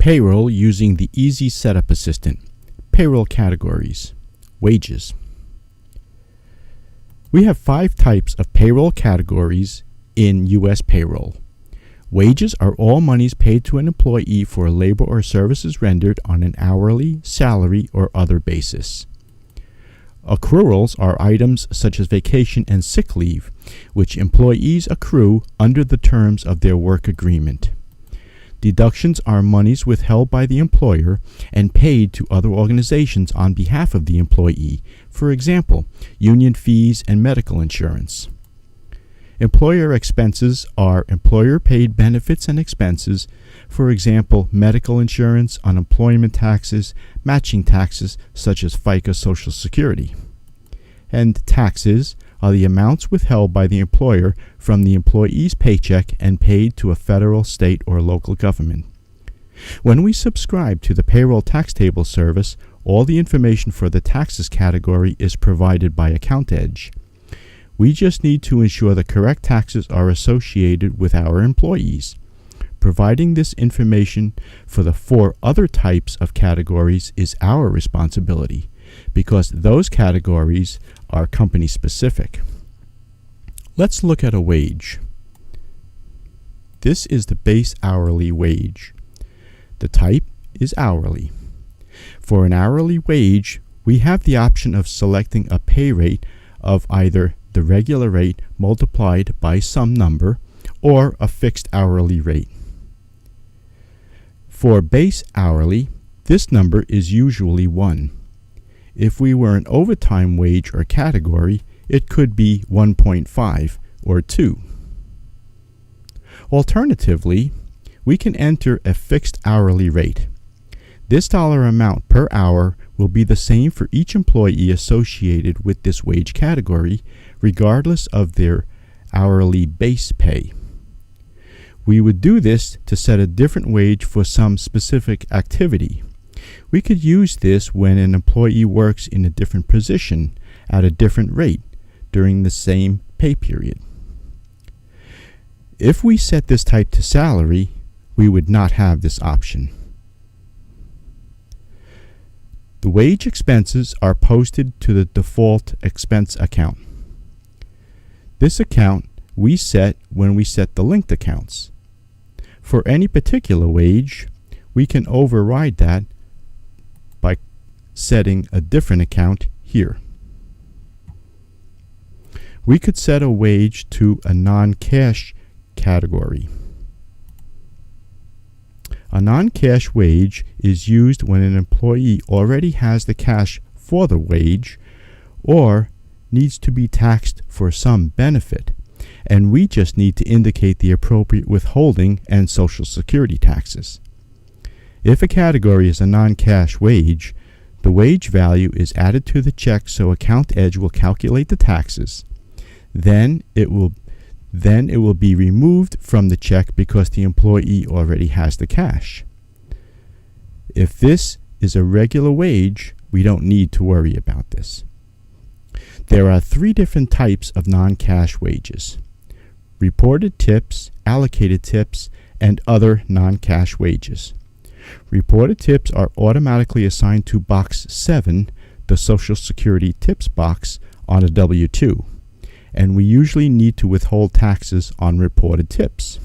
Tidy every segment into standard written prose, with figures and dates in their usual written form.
Payroll using the Easy Setup Assistant. Payroll categories. Wages. We have 5 types of payroll categories in U.S. payroll. Wages are all monies paid to an employee for labor or services rendered on an hourly, salary, or other basis. Accruals are items such as vacation and sick leave, which employees accrue under the terms of their work agreement. Deductions are monies withheld by the employer and paid to other organizations on behalf of the employee, for example, union fees and medical insurance. Employer expenses are employer-paid benefits and expenses, for example, medical insurance, unemployment taxes, matching taxes such as FICA Social Security. And taxes are the amounts withheld by the employer from the employee's paycheck and paid to a federal, state, or local government. When we subscribe to the Payroll Tax Table service, all the information for the taxes category is provided by AccountEdge. We just need to ensure the correct taxes are associated with our employees. Providing this information for the 4 other types of categories is our responsibility, because those categories are company specific. Let's look at a wage. This is the base hourly wage. The type is hourly. For an hourly wage, we have the option of selecting a pay rate of either the regular rate multiplied by some number or a fixed hourly rate. For base hourly, this number is usually 1. If we were an overtime wage or category, it could be 1.5 or 2. Alternatively, we can enter a fixed hourly rate. This dollar amount per hour will be the same for each employee associated with this wage category, regardless of their hourly base pay. We would do this to set a different wage for some specific activity. We could use this when an employee works in a different position at a different rate during the same pay period. If we set this type to salary, we would not have this option. The wage expenses are posted to the default expense account. This account we set when we set the linked accounts. For any particular wage, we can override that by setting a different account here. We could set a wage to a non-cash category. A non-cash wage is used when an employee already has the cash for the wage or needs to be taxed for some benefit, and we just need to indicate the appropriate withholding and Social Security taxes. If a category is a non-cash wage, the wage value is added to the check so AccountEdge will calculate the taxes. Then it will be removed from the check because the employee already has the cash. If this is a regular wage, we don't need to worry about this. There are 3 different types of non-cash wages: reported tips, allocated tips, and other non-cash wages. Reported tips are automatically assigned to Box 7, the Social Security tips box, on a W-2. And we usually need to withhold taxes on reported tips.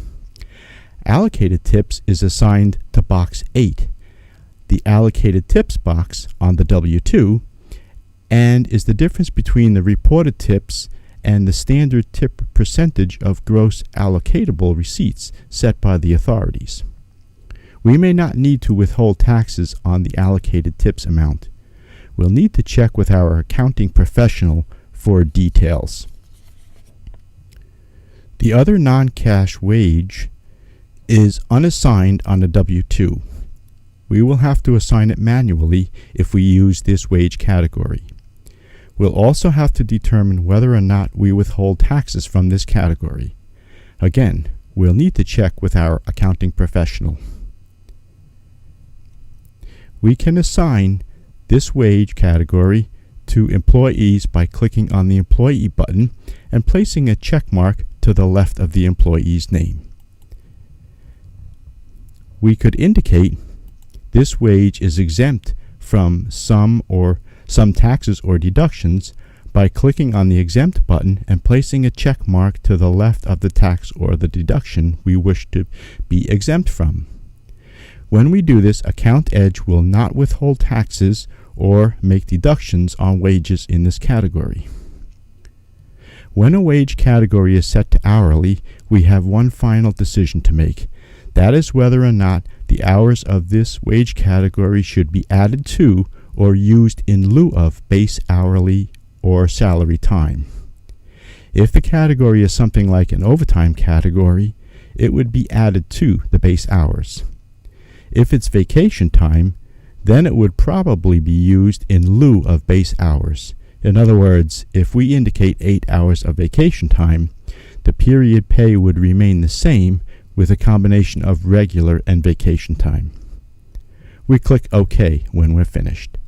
Allocated tips is assigned to Box 8, the allocated tips box on the W-2, and is the difference between the reported tips and the standard tip percentage of gross allocatable receipts set by the authorities. We may not need to withhold taxes on the allocated tips amount. We'll need to check with our accounting professional for details. The other non-cash wage is unassigned on a W-2. We will have to assign it manually if we use this wage category. We'll also have to determine whether or not we withhold taxes from this category. Again, we'll need to check with our accounting professional. We can assign this wage category to employees by clicking on the Employee button and placing a check mark to the left of the employee's name. We could indicate this wage is exempt from some taxes or deductions by clicking on the exempt button and placing a check mark to the left of the tax or the deduction we wish to be exempt from. When we do this, AccountEdge will not withhold taxes or make deductions on wages in this category. When a wage category is set to hourly, we have one final decision to make. That is whether or not the hours of this wage category should be added to or used in lieu of base hourly or salary time. If the category is something like an overtime category, it would be added to the base hours. If it's vacation time, then it would probably be used in lieu of base hours. In other words, if we indicate 8 hours of vacation time, the period pay would remain the same with a combination of regular and vacation time. We click OK when we're finished.